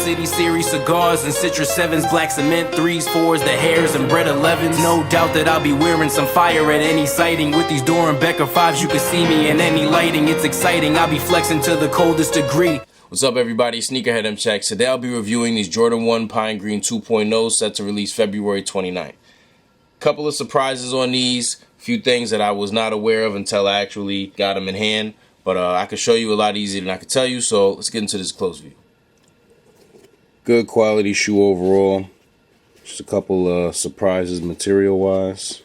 City series cigars and citrus 7s, black cement 3s, 4s, the hairs and bread 11s. No doubt that I'll be wearing some fire at any sighting. With these Doran Becker 5s, you can see me in any lighting. It's exciting, I'll be flexing to the coldest degree. What's up, everybody? Sneakerhead M Checks. Today I'll be reviewing these Jordan 1 Pine Green 2.0 set to release February 29th. Couple of surprises on these, few things that I was not aware of until I actually got them in hand. But I can show you a lot easier than I could tell you, so let's get into this close view. Good quality shoe overall. Just a couple surprises material-wise.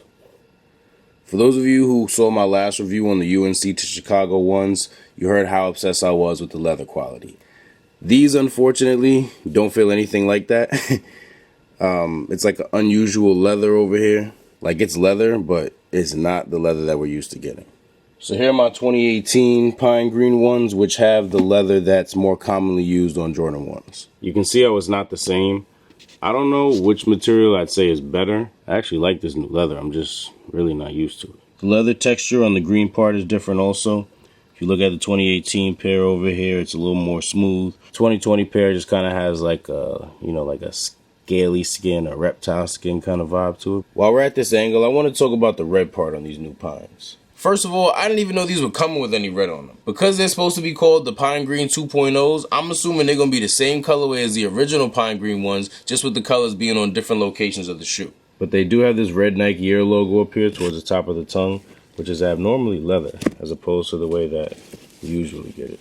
For those of you who saw my last review on the UNC to Chicago ones, you heard how obsessed I was with the leather quality. These, unfortunately, don't feel anything like that. It's like an unusual leather over here. Like, it's leather, but it's not the leather that we're used to getting. So here are my 2018 Pine Green ones, which have the leather that's more commonly used on Jordan 1s. You can see how it's not the same. I don't know which material I'd say is better. I actually like this new leather. I'm just really not used to it. The leather texture on the green part is different also. If you look at the 2018 pair over here, it's a little more smooth. 2020 pair just kind of has like a, like a scaly skin or reptile skin kind of vibe to it. While we're at this angle, I want to talk about the red part on these new Pines. First of all, I didn't even know these were coming with any red on them. Because they're supposed to be called the Pine Green 2.0s, I'm assuming they're going to be the same colorway as the original Pine Green ones, just with the colors being on different locations of the shoe. But they do have this red Nike Air logo up here towards the top of the tongue, which is abnormally leather, as opposed to the way that you usually get it.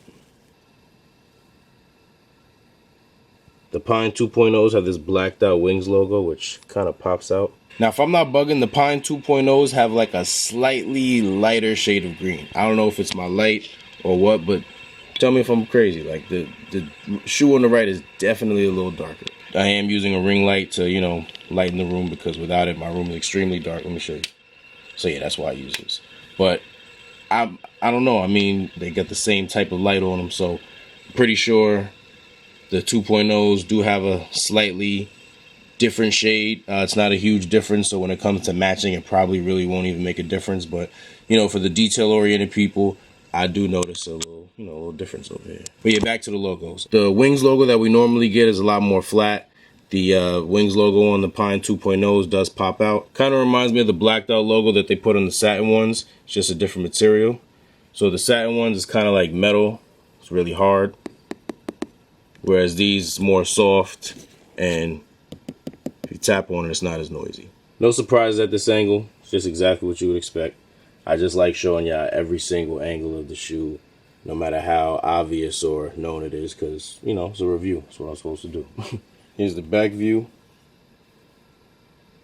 The Pine 2.0s have this blacked out wings logo, which kind of pops out. Now, if I'm not bugging, the Pine 2.0s have like a slightly lighter shade of green. I don't know if it's my light or what, but tell me if I'm crazy. Like, the shoe on the right is definitely a little darker. I am using a ring light to, lighten the room, because without it, my room is extremely dark. Let me show you. So yeah, that's why I use this. But I don't know. I mean, they got the same type of light on them, so I'm pretty sure the 2.0s do have a slightly different shade. It's not a huge difference, so when it comes to matching, it probably really won't even make a difference. But for the detail-oriented people, I do notice a little difference over here. But yeah, back to the logos. The Wings logo that we normally get is a lot more flat. The Wings logo on the Pine 2.0s does pop out. Kind of reminds me of the blacked out logo that they put on the satin ones. It's just a different material. So the satin ones is kind of like metal. It's really hard. Whereas these is more soft, and if you tap on it, it's not as noisy. No surprise at this angle. It's just exactly what you would expect. I just like showing y'all every single angle of the shoe, no matter how obvious or known it is, because, it's a review. That's what I'm supposed to do. Here's the back view.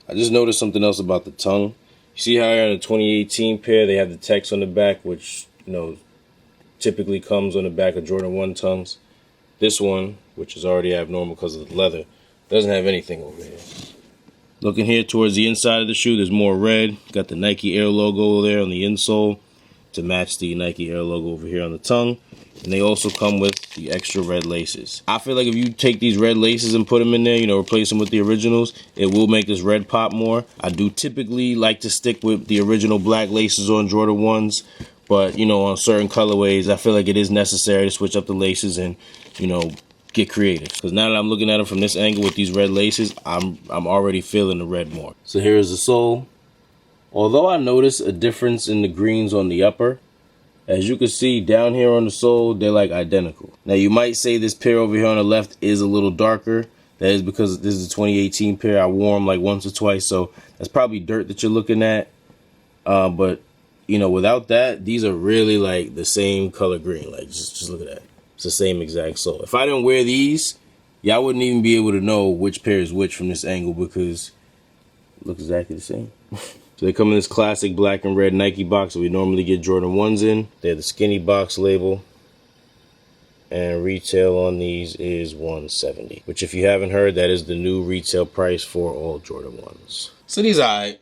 I just noticed something else about the tongue. You see how in the 2018 pair, they have the text on the back, which, typically comes on the back of Jordan 1 tongues. This one, which is already abnormal because of the leather, doesn't have anything over here. Looking here towards the inside of the shoe, there's more red. Got the Nike Air logo there on the insole to match the Nike Air logo over here on the tongue. And they also come with the extra red laces. I feel like if you take these red laces and put them in there, replace them with the originals, it will make this red pop more. I do typically like to stick with the original black laces on Jordan 1s. But, on certain colorways, I feel like it is necessary to switch up the laces and, get creative. Because now that I'm looking at them from this angle with these red laces, I'm already feeling the red more. So here is the sole. Although I notice a difference in the greens on the upper, as you can see down here on the sole, they're like identical. Now you might say this pair over here on the left is a little darker. That is because this is a 2018 pair. I wore them like once or twice, so that's probably dirt that you're looking at. But without that, these are really like the same color green. Like just look at that. It's the same exact sole. If I didn't wear these, y'all wouldn't even be able to know which pair is which from this angle, because it looks exactly the same. So they come in this classic black and red Nike box that we normally get Jordan 1s in. They have the skinny box label. And retail on these is $170. Which, if you haven't heard, that is the new retail price for all Jordan 1s. So these are alright.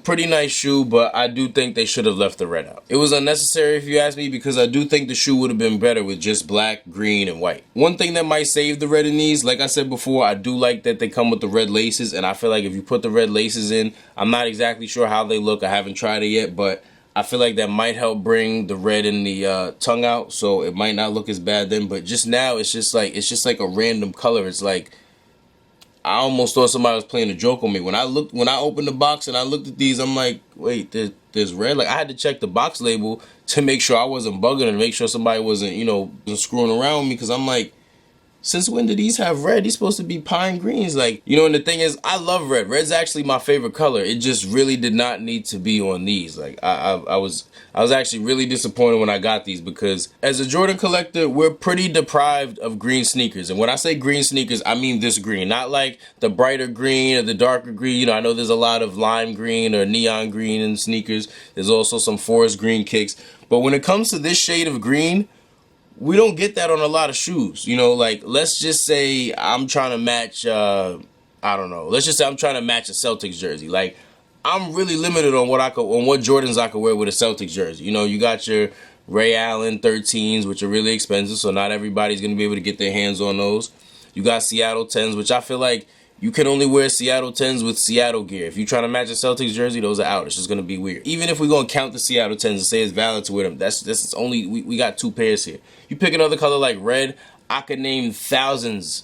Pretty nice shoe, but I do think they should have left the red out. It was unnecessary if you ask me, because I do think the shoe would have been better with just black, green, and white. One thing that might save the red in these, like I said before, I do like that they come with the red laces, and I feel like if you put the red laces in, I'm not exactly sure how they look. I haven't tried it yet, but I feel like that might help bring the red in the tongue out, so it might not look as bad then. But just now, it's just like a random color. It's like I almost thought somebody was playing a joke on me. When I opened the box and I looked at these, I'm like, wait, there's red. Like I had to check the box label to make sure I wasn't bugging and make sure somebody wasn't screwing around with me, because I'm like, since when did these have red? These supposed to be pine greens. Like, and the thing is, I love red. Red's actually my favorite color. It just really did not need to be on these. Like, I was actually really disappointed when I got these, because as a Jordan collector, we're pretty deprived of green sneakers. And when I say green sneakers, I mean this green. Not like the brighter green or the darker green. I know there's a lot of lime green or neon green in sneakers. There's also some forest green kicks. But when it comes to this shade of green, we don't get that on a lot of shoes. Like, let's just say I'm trying to match, I don't know. Let's just say I'm trying to match a Celtics jersey. Like, I'm really limited on what Jordans I could wear with a Celtics jersey. You got your Ray Allen 13s, which are really expensive, so not everybody's going to be able to get their hands on those. You got Seattle 10s, which I feel like you can only wear Seattle 10s with Seattle gear. If you're trying to match a Celtics jersey, those are out. It's just going to be weird. Even if we're going to count the Seattle 10s and say it's valid to wear them, that's only, we got 2 pairs here. You pick another color like red, I could name thousands.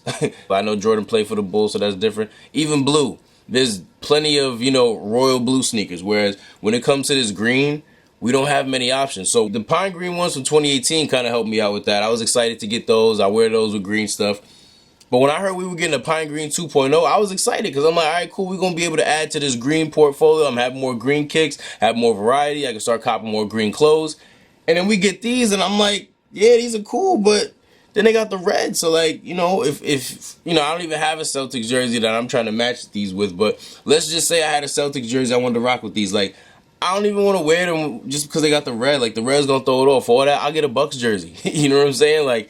But I know Jordan played for the Bulls, so that's different. Even blue. There's plenty of, royal blue sneakers. Whereas when it comes to this green, we don't have many options. So the pine green ones from 2018 kind of helped me out with that. I was excited to get those. I wear those with green stuff. But when I heard we were getting a Pine Green 2.0, I was excited, because I'm like, all right, cool, we're going to be able to add to this green portfolio. I'm having more green kicks, have more variety. I can start copping more green clothes. And then we get these, and I'm like, yeah, these are cool, but then they got the red. So, like, if I don't even have a Celtics jersey that I'm trying to match these with, but let's just say I had a Celtics jersey I wanted to rock with these. Like, I don't even want to wear them just because they got the red. Like, the red's going to throw it off. For all that, I'll get a Bucks jersey. You know what I'm saying? Like,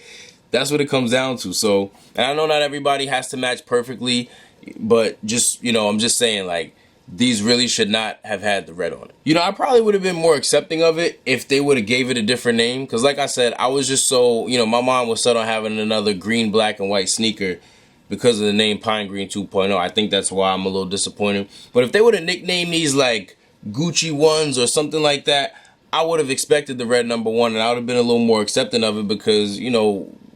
that's what it comes down to. So, and I know not everybody has to match perfectly, but just, I'm just saying, like, these really should not have had the red on it. I probably would have been more accepting of it if they would have gave it a different name. Because like I said, I was just so, my mom was set on having another green, black, and white sneaker because of the name Pine Green 2.0. I think that's why I'm a little disappointed. But if they would have nicknamed these like Gucci ones or something like that, I would have expected the red number 1, and I would have been a little more accepting of it, because,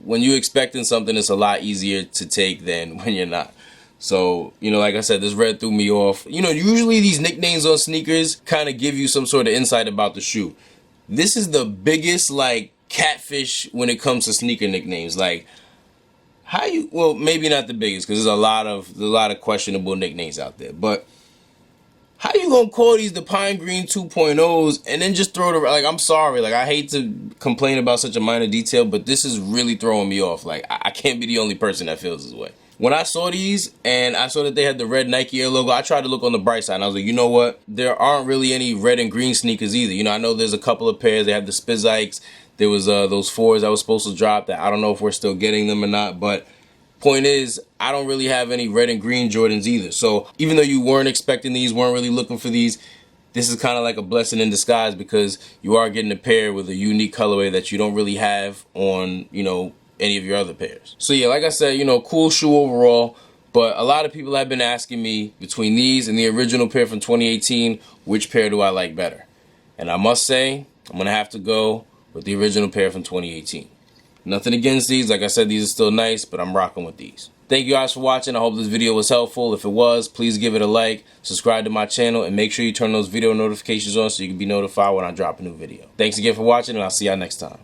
when you're expecting something, it's a lot easier to take than when you're not. So, like I said, this red threw me off. Usually these nicknames on sneakers kind of give you some sort of insight about the shoe. This is the biggest, like, catfish when it comes to sneaker nicknames. Like, well, maybe not the biggest, because there's a lot of questionable nicknames out there. But how you gonna call these the Pine Green 2.0s and then just throw the, like, I'm sorry, like, I hate to complain about such a minor detail, but this is really throwing me off. Like, I can't be the only person that feels this way. When I saw these and I saw that they had the red Nike Air logo, I tried to look on the bright side, and I was like, you know what? There aren't really any red and green sneakers either. I know there's a couple of pairs. They have the Spizikes. There was those 4s that was supposed to drop that I don't know if we're still getting them or not, but point is, I don't really have any red and green Jordans either. So even though you weren't expecting these, weren't really looking for these, this is kind of like a blessing in disguise, because you are getting a pair with a unique colorway that you don't really have on, any of your other pairs. So yeah, like I said, cool shoe overall, but a lot of people have been asking me, between these and the original pair from 2018, which pair do I like better? And I must say, I'm going to have to go with the original pair from 2018. Nothing against these. Like I said, these are still nice, but I'm rocking with these. Thank you guys for watching. I hope this video was helpful. If it was, please give it a like, subscribe to my channel, and make sure you turn those video notifications on so you can be notified when I drop a new video. Thanks again for watching, and I'll see y'all next time.